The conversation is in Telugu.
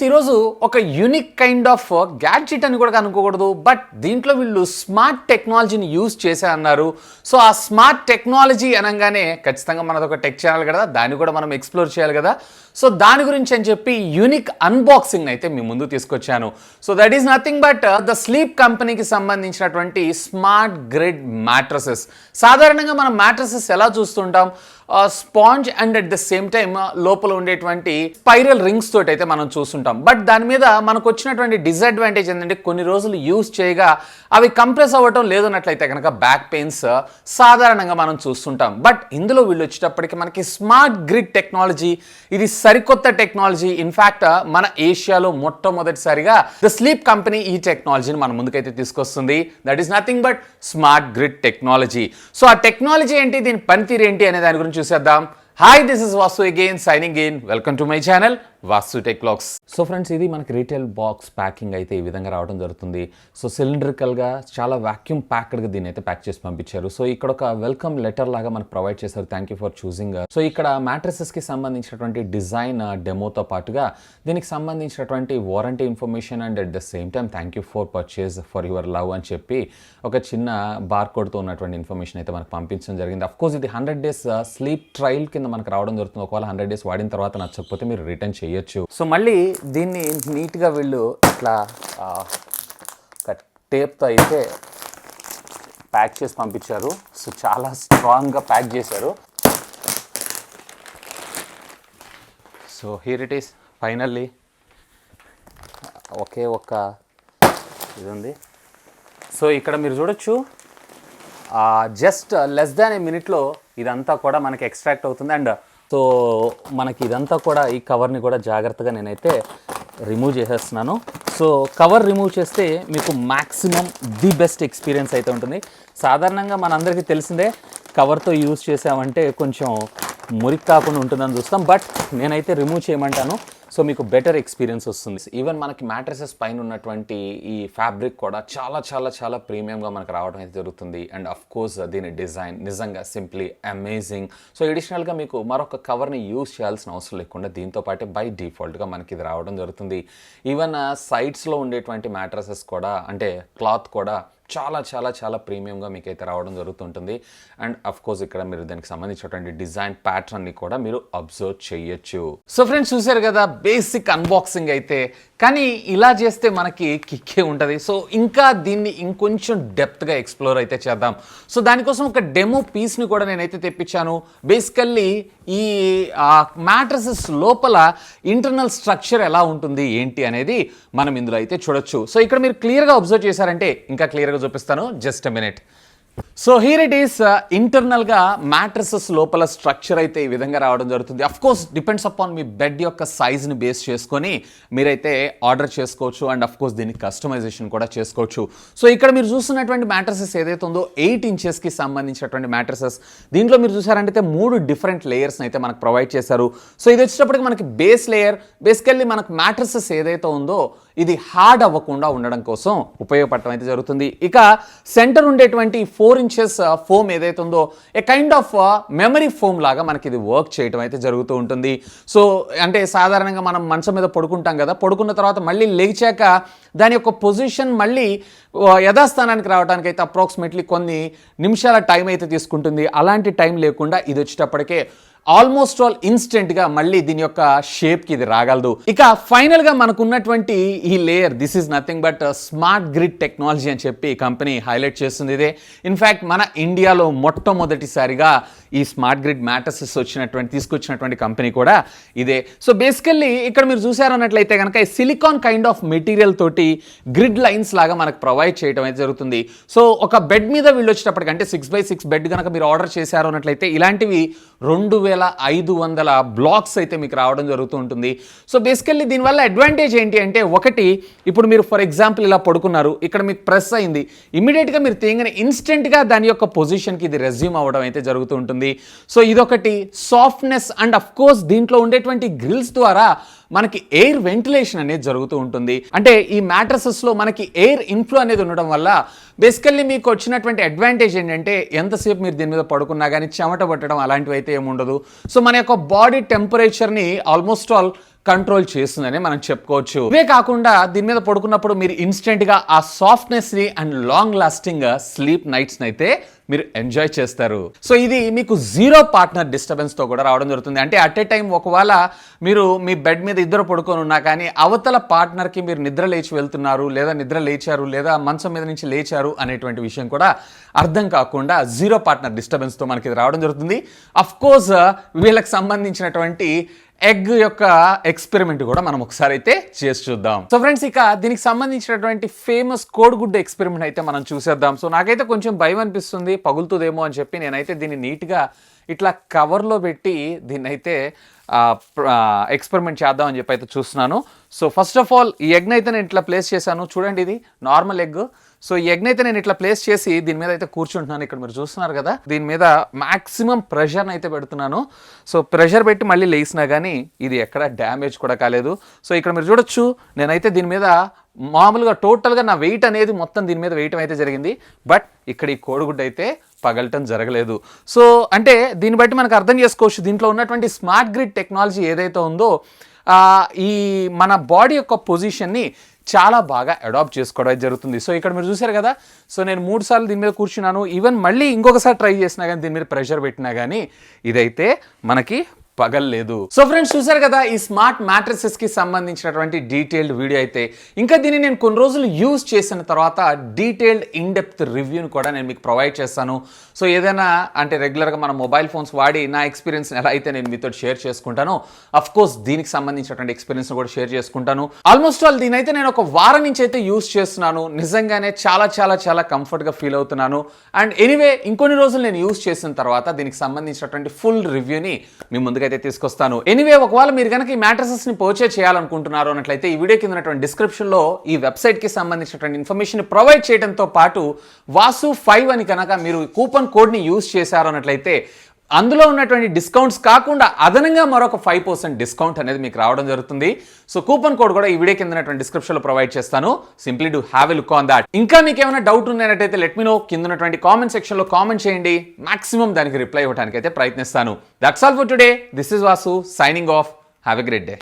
ఈరోజు ఒక యూనిక్ కైండ్ ఆఫ్ గ్యాడ్జెట్ అని కూడా అనుకోకూడదు, బట్ దీంట్లో వీళ్ళు స్మార్ట్ టెక్నాలజీని యూజ్ చేసే అన్నారు. సో ఆ స్మార్ట్ టెక్నాలజీ అనగానే ఖచ్చితంగా మనది ఒక టెక్ ఛానల్ కదా, దాన్ని కూడా మనం ఎక్స్ప్లోర్ చేయాలి కదా. సో దాని గురించి అని చెప్పి యూనిక్ అన్బాక్సింగ్ అయితే మీ ముందు తీసుకొచ్చాను. So that is nothing but the sleep కంపెనీకి సంబంధించినటువంటి స్మార్ట్ గ్రిడ్ మ్యాట్రసెస్. సాధారణంగా మనం మ్యాట్రసెస్ ఎలా చూస్తుంటాం, sponge and at the same time లోపల ఉండేటువంటి స్పైరల్ రింగ్స్ తోటి అయితే మనం చూస్తుంటాం. బట్ దాని మీద మనకు వచ్చినటువంటి డిసడ్వాంటేజ్ ఏంటంటే కొన్ని రోజులు యూజ్ చేయగా అవి కంప్రెస్ అవ్వటం లేదన్నట్లయితే కనుక బ్యాక్ పెయిన్స్ సాధారణంగా మనం చూస్తుంటాం. బట్ ఇందులో వీళ్ళు వచ్చేటప్పటికి మనకి స్మార్ట్ గ్రిడ్ టెక్నాలజీ, ఇది సరికొత్త టెక్నాలజీ. ఇన్ఫ్యాక్ట్ మన ఏషియాలో మొట్టమొదటిసారిగా ద స్లీప్ కంపెనీ ఈ టెక్నాలజీని మన ముందుకైతే తీసుకొస్తుంది. That is nothing but smart grid technology. So ఆ టెక్నాలజీ ఏంటి, దీని పనితీరు ఏంటి అనే దాని గురించి చూసేద్దాం. Hi, this is Vasu again signing in. Welcome to my channel Vasu tech vlogs. So friends, ఇది మనకి రీటైల్ బాక్స్ ప్యాకింగ్ అయితే ఈ విధంగా రావడం జరుగుతుంది. సో సిలిండ్రికల్గా చాలా వాక్యూమ్ ప్యాక్డ్గా దీన్ని అయితే ప్యాక్ చేసి పంపించారు. సో ఇక్కడ ఒక వెల్కమ్ లెటర్ లాగా మనకు ప్రొవైడ్ చేశారు. Thank you for choosing. So ఇక్కడ మ్యాట్రసెస్కి సంబంధించినటువంటి డిజైన్ డెమోతో పాటుగా దీనికి సంబంధించినటువంటి warranty information and at the same time thank you for purchase for your love అని చెప్పి ఒక చిన్న బార్ కోడ్తో ఉన్నటువంటి ఇన్ఫర్మేషన్ అయితే మనకు పంపించడం జరిగింది. అఫ్కోర్స్ ఇది 100 days స్లీప్ ట్రయల్ కింద మనకు రావడం జరుగుతుంది. ఒకవేళ 100 days వాడిన తర్వాత నచ్చకపోతే మీరు రిటర్న్ చేయొచ్చు. సో మళ్ళీ దీన్ని నీట్గా వీళ్ళు ఇట్లా టేప్తో అయితే ప్యాక్ చేసి పంపించారు. సో చాలా స్ట్రాంగ్గా ప్యాక్ చేశారు. So here it is finally. ఒకే ఒక్క ఇది ఉంది. సో ఇక్కడ మీరు చూడొచ్చు, జస్ట్ లెస్ దాన్ ఏ మినిట్లో ఇదంతా కూడా మనకి ఎక్స్ట్రాక్ట్ అవుతుంది. అండ్ సో మనకి ఇదంతా కూడా ఈ కవర్ని కూడా జాగ్రత్తగా నేనైతే రిమూవ్ చేసేస్తున్నాను. సో కవర్ రిమూవ్ చేస్తే మీకు మ్యాక్సిమం ది బెస్ట్ ఎక్స్పీరియన్స్ అయితే ఉంటుంది. సాధారణంగా మనందరికీ తెలిసిందే, కవర్తో యూజ్ చేసామంటే కొంచెం మురికి కాకుండా ఉంటుందని చూస్తాం. బట్ నేనైతే రిమూవ్ చేయమంటాను. సో మీకు బెటర్ ఎక్స్పీరియన్స్ వస్తుంది. ఈవెన్ మనకి మ్యాట్రసెస్ పైన ఉన్నటువంటి ఈ ఫ్యాబ్రిక్ కూడా చాలా చాలా చాలా ప్రీమియంగా మనకు రావడం అయితే జరుగుతుంది. అండ్ అఫ్ కోర్స్ దీని డిజైన్ నిజంగా సింప్లీ అమేజింగ్. సో ఎడిషనల్గా మీకు మరొక కవర్ని యూజ్ చేయాల్సిన అవసరం లేకుండా దీంతో పాటు బై డిఫాల్ట్గా మనకి ఇది రావడం జరుగుతుంది. ఈవెన్ సైడ్స్లో ఉండేటువంటి మ్యాట్రసెస్ కూడా, అంటే క్లాత్ కూడా చాలా చాలా చాలా ప్రీమియంగా మీకైతే రావడం జరుగుతుంటుంది. అండ్ అఫ్ కోర్స్ ఇక్కడ మీరు దానికి సంబంధించినటువంటి డిజైన్ ప్యాటర్న్ని కూడా మీరు అబ్జర్వ్ చేయొచ్చు. సో ఫ్రెండ్స్, చూసారు కదా బేసిక్ అన్బాక్సింగ్ అయితే. కానీ ఇలా చేస్తే మనకి కిక్కే ఉంటుంది. సో ఇంకా దీన్ని ఇంకొంచెం డెప్త్గా ఎక్స్ప్లోర్ అయితే చేద్దాం. సో దానికోసం ఒక డెమో పీస్ని కూడా నేనైతే తెప్పించాను. బేసికల్లీ ఈ మ్యాట్రసెస్ లోపల ఇంటర్నల్ స్ట్రక్చర్ ఎలా ఉంటుంది ఏంటి అనేది మనం ఇందులో అయితే చూడొచ్చు. సో ఇక్కడ మీరు క్లియర్గా అబ్జర్వ్ చేశారంటే ఇంకా క్లియర్గా చూపిస్తాను. Just a minute. So here it is ఇంటర్నల్గా మ్యాట్రసెస్ లోపల స్ట్రక్చర్ అయితే ఈ విధంగా రావడం జరుగుతుంది. Of course depends upon me bed యొక్క సైజ్ని బేస్ చేసుకొని మీరైతే ఆర్డర్ చేసుకోవచ్చు. అండ్ అఫ్ కోర్స్ దీన్ని కస్టమైజేషన్ కూడా చేసుకోవచ్చు. సో ఇక్కడ మీరు చూస్తున్నటువంటి మ్యాట్రసెస్ ఏదైతే ఉందో 8 inchesకి సంబంధించినటువంటి మ్యాట్రసెస్. దీంట్లో మీరు చూసారంటే 3 different లేయర్స్ని అయితే మనకు ప్రొవైడ్ చేశారు. సో ఇది వచ్చేటప్పటికి మనకి బేస్ లేయర్. బేసికల్లీ మనకు మ్యాట్రసెస్ ఏదైతే ఉందో ఇది హార్డ్ అవ్వకుండా ఉండడం కోసం ఉపయోగపడటం అయితే జరుగుతుంది. ఇక సెంటర్ ఉండేటువంటి 4 inches ఫోమ్ ఏదైతే ఉందో ఏ కైండ్ ఆఫ్ మెమరీ ఫోమ్ లాగా మనకి ఇది వర్క్ చేయడం అయితే జరుగుతూ ఉంటుంది. సో అంటే సాధారణంగా మనం మంచం మీద పడుకుంటాం కదా, పడుకున్న తర్వాత మళ్ళీ లేచాక దాని యొక్క పొజిషన్ మళ్ళీ యథాస్థానానికి రావడానికి అయితే అప్రాక్సిమేట్లీ కొన్ని నిమిషాల టైం అయితే తీసుకుంటుంది. అలాంటి టైం లేకుండా ఇది వచ్చేటప్పటికే ఆల్మోస్ట్ ఆల్ ఇన్స్టెంట్గా మళ్ళీ దీని యొక్క షేప్కి ఇది రాగలదు. ఇక ఫైనల్గా మనకు ఉన్నటువంటి ఈ layer, this is nothing but smart grid technology అని చెప్పి కంపెనీ హైలైట్ చేస్తుంది. ఇదే ఇన్ఫ్యాక్ట్ మన ఇండియాలో మొట్టమొదటిసారిగా ఈ స్మార్ట్ గ్రిడ్ మ్యాట్రసెస్ తీసుకొచ్చినటువంటి కంపెనీ కూడా ఇదే. సో బేసికల్లీ ఇక్కడ మీరు చూసారన్నట్లయితే కనుక ఈ సిలికాన్ కైండ్ ఆఫ్ మెటీరియల్ తోటి గ్రిడ్ లైన్స్ లాగా మనకు ప్రొవైడ్ చేయడం అయితే జరుగుతుంది. సో ఒక బెడ్ మీద వీళ్ళు వచ్చేటప్పటికి, అంటే 6x6 బెడ్ కనుక మీరు ఆర్డర్ చేశారు అన్నట్లయితే ఇలాంటివి 2500 బ్లాక్స్ అయితే మీకు రావడం జరుగుతూ ఉంటుంది. సో బేసికల్లీ దీనివల్ల అడ్వాంటేజ్ ఏంటి అంటే, ఒకటి ఇప్పుడు మీరు ఫర్ ఎగ్జాంపుల్ ఇలా పడుకున్నారు, ఇక్కడ మీకు ప్రెస్ అయింది, ఇమీడియట్గా మీరు తీయగానే ఇన్స్టెంట్గా దాని యొక్క పొజిషన్కి ఇది రెజ్యూమ్ అవ్వడం అయితే జరుగుతూ ఉంటుంది. సో ఇదొకటి సాఫ్ట్నెస్. అండ్ అఫ్ కోర్స్ దీంట్లో ఉండేటువంటి గ్రిల్స్ ద్వారా మనకి ఎయిర్ వెంటిలేషన్ అనేది జరుగుతూ ఉంటుంది. అంటే ఈ మ్యాట్రసెస్లో మనకి ఎయిర్ ఇన్ఫ్లో అనేది ఉండడం వల్ల బేసికల్లీ మీకు వచ్చినటువంటి అడ్వాంటేజ్ ఏంటంటే ఎంతసేపు మీరు దీని మీద పడుకున్నా కానీ చెమట పట్టడం అలాంటివి అయితే ఏముండదు. సో మన యొక్క బాడీ టెంపరేచర్ని ఆల్మోస్ట్ ఆల్ కంట్రోల్ చేస్తుందని మనం చెప్పుకోవచ్చు. ఇవే కాకుండా దీని మీద పడుకున్నప్పుడు మీరు ఇన్స్టెంట్గా ఆ సాఫ్ట్నెస్ని అండ్ లాంగ్ లాస్టింగ్ స్లీప్ నైట్స్ని అయితే మీరు ఎంజాయ్ చేస్తారు. సో ఇది మీకు జీరో పార్ట్నర్ డిస్టర్బెన్స్తో కూడా రావడం జరుగుతుంది. అంటే అట్ ఏ టైం ఒకవేళ మీరు మీ బెడ్ మీద ఇద్దరు పడుకొని ఉన్నా కానీ అవతల పార్ట్నర్కి మీరు నిద్ర లేచి వెళ్తున్నారు, లేదా నిద్ర లేచారు, లేదా మంచం మీద నుంచి లేచారు అనేటువంటి విషయం కూడా అర్థం కాకుండా జీరో పార్ట్నర్ డిస్టర్బెన్స్తో మనకి ఇది రావడం జరుగుతుంది. అఫ్ కోర్స్ వీళ్ళకి సంబంధించినటువంటి ఎగ్ యొక్క ఎక్స్పెరిమెంట్ కూడా మనం ఒకసారి అయితే చేసి చూద్దాం. సో ఫ్రెండ్స్, ఇక దీనికి సంబంధించినటువంటి ఫేమస్ కోడిగుడ్డు ఎక్స్పెరిమెంట్ అయితే మనం చూసేద్దాం. సో నాకైతే కొంచెం భయం అనిపిస్తుంది, పగులుతుందేమో అని చెప్పి నేనైతే దీన్ని నీట్గా ఇట్లా కవర్లో పెట్టి దీన్ని అయితే ఎక్స్పెరిమెంట్ చేద్దాం అని చెప్పి అయితే చూస్తున్నాను. సో ఫస్ట్ ఆఫ్ ఆల్ ఈ ఎగ్ని అయితే నేను ఇట్లా ప్లేస్ చేశాను. చూడండి, ఇది నార్మల్ ఎగ్. సో ఈ ఎగ్ని అయితే నేను ఇట్లా ప్లేస్ చేసి దీని మీద అయితే కూర్చుంటున్నాను. ఇక్కడ మీరు చూస్తున్నారు కదా, దీని మీద మ్యాక్సిమం ప్రెషర్ని అయితే పెడుతున్నాను. సో ప్రెషర్ పెట్టి మళ్ళీ లేసినా కానీ ఇది ఎక్కడ డ్యామేజ్ కూడా కాలేదు. సో ఇక్కడ మీరు చూడొచ్చు, నేనైతే దీని మీద మామూలుగా టోటల్గా నా వెయిట్ అనేది మొత్తం దీని మీద వేయటం అయితే జరిగింది. బట్ ఇక్కడ ఈ కోడిగుడ్డు అయితే పగలటం జరగలేదు. సో అంటే దీన్ని బట్టి మనకు అర్థం చేసుకోవచ్చు, దీంట్లో ఉన్నటువంటి స్మార్ట్ గ్రిడ్ టెక్నాలజీ ఏదైతే ఉందో ఈ మన బాడీ యొక్క పొజిషన్ని చాలా బాగా అడాప్ట్ చేసుకోవడం జరుగుతుంది. సో ఇక్కడ మీరు చూసారు కదా, సో నేను 3 సార్లు దీని మీద కూర్చున్నాను. ఈవెన్ మళ్ళీ ఇంకొకసారి ట్రై చేసినా కానీ దీని మీద ప్రెషర్ పెట్టినా కానీ ఇదైతే మనకి పగల్లేదు. సో ఫ్రెండ్స్, చూసారు కదా ఈ స్మార్ట్ మ్యాట్రసెస్ కి సంబంధించినటువంటి డీటెయిల్డ్ వీడియో అయితే. ఇంకా దీన్ని నేను కొన్ని రోజులు యూజ్ చేసిన తర్వాత డీటెయిల్డ్ ఇన్ డెప్త్ రివ్యూని కూడా నేను మీకు ప్రొవైడ్ చేస్తాను. సో ఏదైనా అంటే రెగ్యులర్గా మన మొబైల్ ఫోన్స్ వాడి నా ఎక్స్పీరియన్స్ ఎలా అయితే నేను మీతో షేర్ చేసుకుంటానో, అఫ్ కోర్స్ దీనికి సంబంధించినటువంటి ఎక్స్పీరియన్స్ కూడా షేర్ చేసుకుంటాను. ఆల్మోస్ట్ ఆల్ దీని అయితే నేను ఒక వారం నుంచి అయితే యూజ్ చేస్తున్నాను. నిజంగానే చాలా చాలా చాలా కంఫర్ట్గా ఫీల్ అవుతున్నాను. అండ్ ఎనీవే ఇంకొన్ని రోజులు నేను యూజ్ చేసిన తర్వాత దీనికి సంబంధించినటువంటి ఫుల్ రివ్యూని మీ ముందుగా అయితే తీసుకొస్తాను. ఎనీవే ఒకవేళ మీరు కనుక ఈ మ్యాట్రసెస్ ని పర్చేజ్ చేయాలనుకుంటున్నారు అన్నట్లయితే ఈ వీడియో కింద ఉన్నటువంటి డిస్క్రిప్షన్ లో ఈ వెబ్సైట్ కి సంబంధించినటువంటి ఇన్ఫర్మేషన్ ప్రొవైడ్ చేయడంతో పాటు వాసు 5 అని కనుక మీరు కూపన్ కోడ్ ని యూజ్ చేశారు అన్నట్లయితే అందులో ఉన్నటువంటి డిస్కౌంట్స్ కాకుండా అదనంగా మరొక 5% డిస్కౌంట్ అనేది మీకు రావడం జరుగుతుంది. సో కూపన్ కోడ్ కూడా ఈ వీడియో కింద ఉన్నటువంటి డిస్క్రిప్షన్ లో ప్రొవైడ్ చేస్తాను. Simply do have a look on that. ఇంకా మీకు ఏమైనా డౌట్ ఉన్నట్టయితే లెట్ మీ నో, కింద ఉన్నటువంటి కామెంట్ సెక్షన్ లో కామెంట్ చేయండి. మాక్సిమం దానికి రిప్లై ఇవ్వడానికి అయితే ప్రయత్నిస్తాను. That's all for today. This is Vasu signing off. Have a great day.